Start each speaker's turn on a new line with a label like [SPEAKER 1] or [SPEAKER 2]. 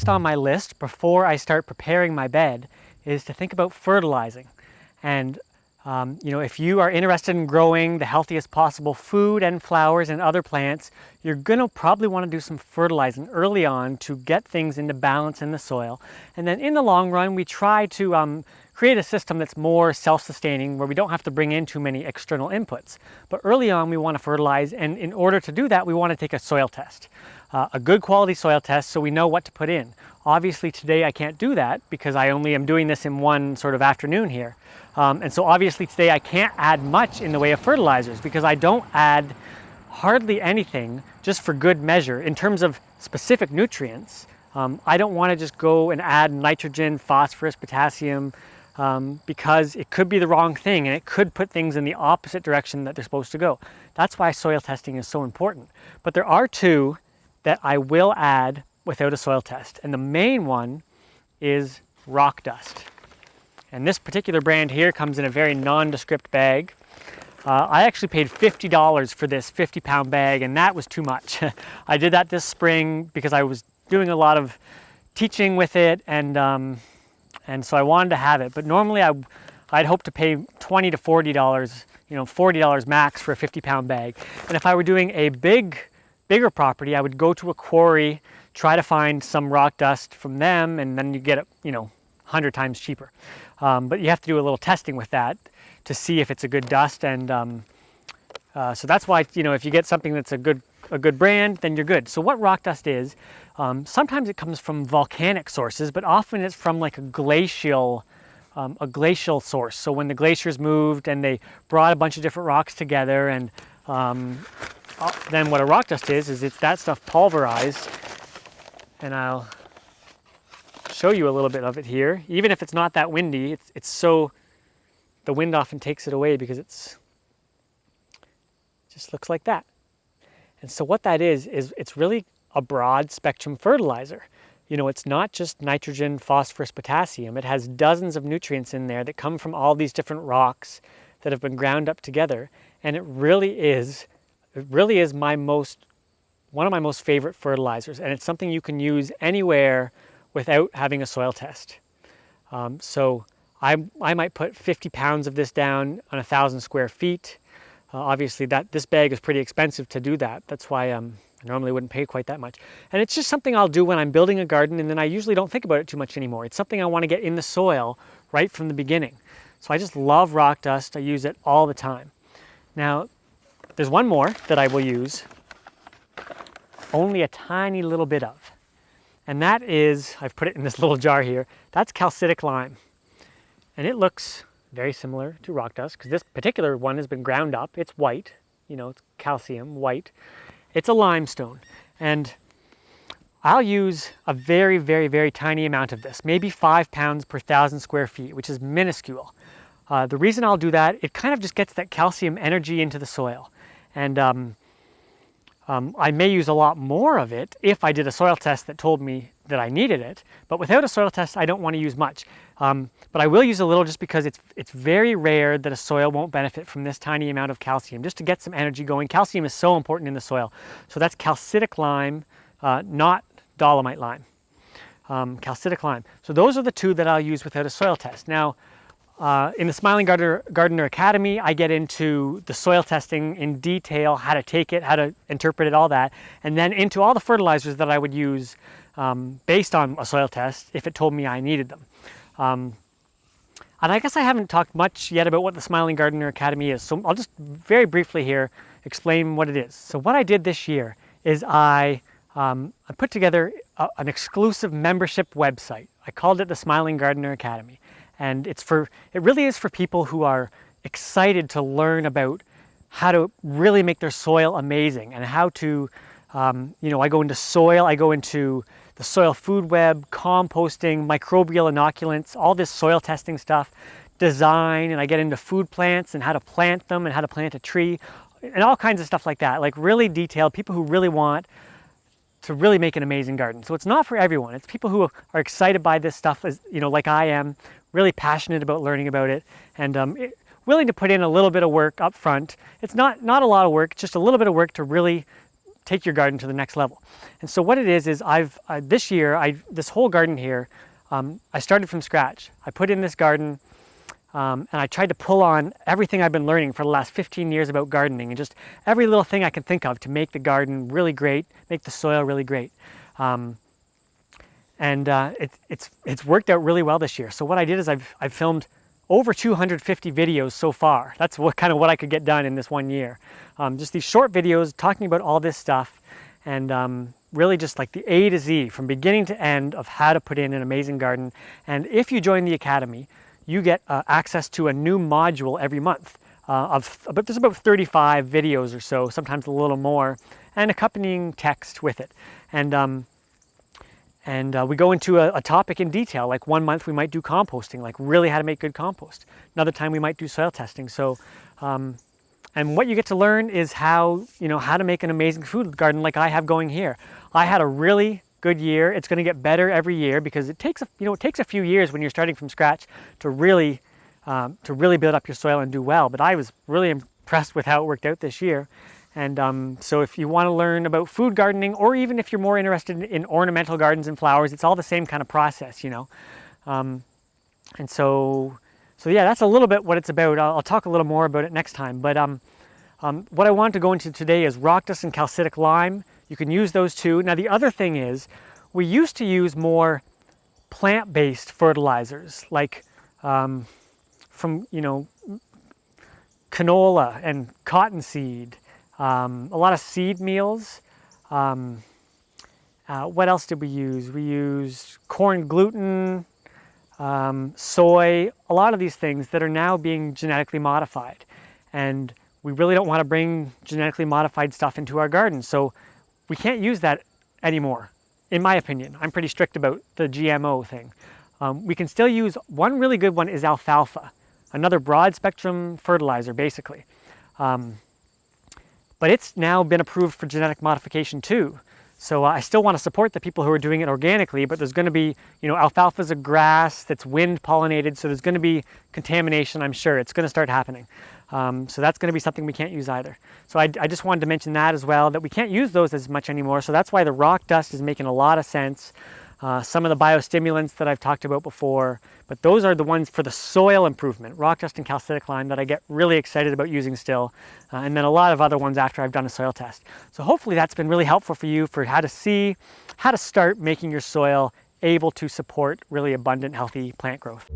[SPEAKER 1] next on my list before I start preparing my bed is to think about fertilizing. And if you are interested in growing the healthiest possible food and flowers and other plants, you're gonna probably want to do some fertilizing early on to get things into balance in the soil. And then in the long run, we try to create a system that's more self-sustaining, where we don't have to bring in too many external inputs. But early on, we want to fertilize, and in order to do that, we want to take a soil test. A good quality soil test, so we know what to put in. Obviously today I can't do that because I only am doing this in one sort of afternoon here. And so obviously today I can't add much in the way of fertilizers because I don't add hardly anything, just for good measure. In terms of specific nutrients, I don't want to just go and add nitrogen, phosphorus, potassium, because it could be the wrong thing and it could put things in the opposite direction that they're supposed to go. That's why soil testing is so important. But there are two that I will add without a soil test. And the main one is rock dust. And this particular brand here comes in a very nondescript bag. I actually paid $50 for this 50-pound bag, and that was too much. I did that this spring because I was doing a lot of teaching with it, and so I wanted to have it. But normally I'd hope to pay $20 to $40, $40 max for a 50-pound bag. And if I were doing a bigger property, I would go to a quarry, try to find some rock dust from them, and then you get it, 100 times cheaper. But you have to do a little testing with that to see if it's a good dust, and so that's why, if you get something that's a good brand, then you're good. So what rock dust is, sometimes it comes from volcanic sources, but often it's from like a glacial source. So when the glaciers moved and they brought a bunch of different rocks together, and then what a rock dust is it's that stuff pulverized, and I'll show you a little bit of it here. Even if it's not that windy, it's so, the wind often takes it away because it just looks like that. And so what that is it's really a broad spectrum fertilizer. It's not just nitrogen, phosphorus, potassium. It has dozens of nutrients in there that come from all these different rocks that have been ground up together. And it really is one of my most favorite fertilizers, and it's something you can use anywhere without having a soil test. So I might put 50 pounds of this down on 1,000 square feet. Obviously this bag is pretty expensive to do that. That's why I normally wouldn't pay quite that much. And it's just something I'll do when I'm building a garden, and then I usually don't think about it too much anymore. It's something I want to get in the soil right from the beginning. So I just love rock dust. I use it all the time. Now, there's one more that I will use only a tiny little bit of. And that is, I've put it in this little jar here, that's calcitic lime. And it looks very similar to rock dust because this particular one has been ground up. It's white, it's calcium, white. It's a limestone. And I'll use a very, very, very tiny amount of this, maybe 5 pounds per 1,000 square feet, which is minuscule. The reason I'll do that, it kind of just gets that calcium energy into the soil. And I may use a lot more of it if I did a soil test that told me that I needed it. But without a soil test, I don't want to use much. But I will use a little just because it's very rare that a soil won't benefit from this tiny amount of calcium, just to get some energy going. Calcium is so important in the soil. So that's calcitic lime, not dolomite lime. Calcitic lime. So those are the two that I'll use without a soil test. Now, in the Smiling Gardener Academy, I get into the soil testing in detail, how to take it, how to interpret it, all that, and then into all the fertilizers that I would use based on a soil test if it told me I needed them. And I guess I haven't talked much yet about what the Smiling Gardener Academy is, so I'll just very briefly here explain what it is. So what I did this year is I put together an exclusive membership website. I called it the Smiling Gardener Academy. And it really is for people who are excited to learn about how to really make their soil amazing, and how to, I go into soil, I go into the soil food web, composting, microbial inoculants, all this soil testing stuff, design, and I get into food plants and how to plant them and how to plant a tree and all kinds of stuff like that, like really detailed, people who really want to really make an amazing garden. So it's not for everyone. It's people who are excited by this stuff, as like I am, really passionate about learning about it, and willing to put in a little bit of work up front. It's not a lot of work, just a little bit of work to really take your garden to the next level. And so what it is I've this year, this whole garden here, I started from scratch. I put in this garden and I tried to pull on everything I've been learning for the last 15 years about gardening, and just every little thing I can think of to make the garden really great, make the soil really great. It's worked out really well this year. So what I did is I've filmed over 250 videos so far. That's what I could get done in this 1 year. Just these short videos talking about all this stuff, and really just like the A to Z from beginning to end of how to put in an amazing garden. And if you join the Academy, you get access to a new module every month. There's about 35 videos or so, sometimes a little more, and accompanying text with it. And we go into a topic in detail. Like 1 month we might do composting, like really how to make good compost. Another time we might do soil testing. So, and what you get to learn is how to make an amazing food garden like I have going here. I had a really good year. It's going to get better every year because it takes a few years when you're starting from scratch to really build up your soil and do well. But I was really impressed with how it worked out this year. And so if you want to learn about food gardening, or even if you're more interested in ornamental gardens and flowers, it's all the same kind of process, And so yeah, that's a little bit what it's about. I'll talk a little more about it next time. But what I wanted to go into today is rock dust and calcitic lime. You can use those too. Now the other thing is, we used to use more plant-based fertilizers, like from canola and cottonseed. A lot of seed meals. What else did we use? We used corn gluten, soy, a lot of these things that are now being genetically modified. And we really don't want to bring genetically modified stuff into our garden. So we can't use that anymore, in my opinion. I'm pretty strict about the GMO thing. We can still use, one really good one is alfalfa, another broad spectrum fertilizer, basically. But it's now been approved for genetic modification too. So I still want to support the people who are doing it organically, but there's going to be, alfalfa is a grass that's wind pollinated, so there's going to be contamination, I'm sure. It's going to start happening. So that's going to be something we can't use either. So I just wanted to mention that as well, that we can't use those as much anymore. So that's why the rock dust is making a lot of sense. Some of the biostimulants that I've talked about before, but those are the ones for the soil improvement, rock dust and calcitic lime, that I get really excited about using still, and then a lot of other ones after I've done a soil test. So hopefully that's been really helpful for you for how to start making your soil able to support really abundant, healthy plant growth.